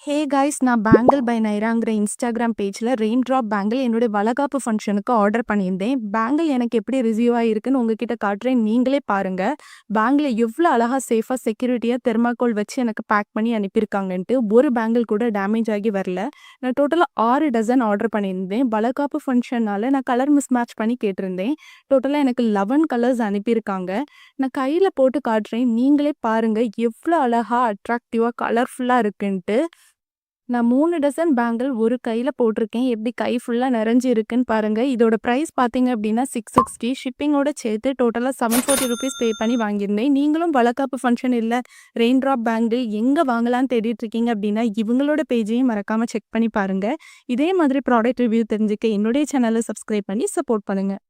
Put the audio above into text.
Hey guys, நான் bangle by நைராங்கிற Instagram பேஜில் raindrop bangle என்னுடைய வளகாப்பு ஃபங்க்ஷனுக்கு ஆர்டர் பண்ணியிருந்தேன். பேங்கிள் எனக்கு எப்படி ரிசீவ் ஆகிருக்குன்னு உங்ககிட்ட காட்டுறேன், நீங்களே பாருங்கள். பேங்கில் எவ்வளோ அழகாக சேஃபாக செக்யூரிட்டியாக தெர்மாக்கோல் வச்சு எனக்கு பேக் பண்ணி அனுப்பியிருக்காங்கன்ட்டு. ஒரு பேங்கிள் கூட டேமேஜ் ஆகி வரல. நான் டோட்டலாக 6 டசன் ஆர்டர் பண்ணியிருந்தேன். வளகாப்பு ஃபங்க்ஷனால் நான் கலர் மிஸ் மேட்ச் பண்ணி கேட்டிருந்தேன். டோட்டலாக எனக்கு 11 கலர்ஸ் அனுப்பியிருக்காங்க. நான் கையில் போட்டு காட்டுறேன், நீங்களே பாருங்கள் எவ்வளோ அழகாக அட்ராக்டிவாக கலர்ஃபுல்லாக இருக்குன்ட்டு. நான் 3 டசன் பேங்கிள் ஒரு கையில் போட்டிருக்கேன். எப்படி கை ஃபுல்லாக நிறைஞ்சு இருக்குன்னு பாருங்கள். இதோட ப்ரைஸ் பார்த்தீங்க அப்படின்னா 660. ஷிப்பிங்கோட சேர்த்து டோட்டலாக 740 ருபீஸ் பே பண்ணி வாங்கியிருந்தேன். நீங்களும் வளகாப்பு ஃபங்க்ஷன் இல்லை ரெயின்ட்ராப் பேங்கிள் எங்கே வாங்கலான்னு தேடிட்டு இருக்கீங்க அப்படின்னா இவங்களோட பேஜையும் மறக்காமல் செக் பண்ணி பாருங்கள். இதே மாதிரி ப்ராடக்ட் ரிவ்யூ தெரிஞ்சுக்க என்னுடைய சேனலை சப்ஸ்கிரைப் பண்ணி சப்போர்ட் பண்ணுங்கள்.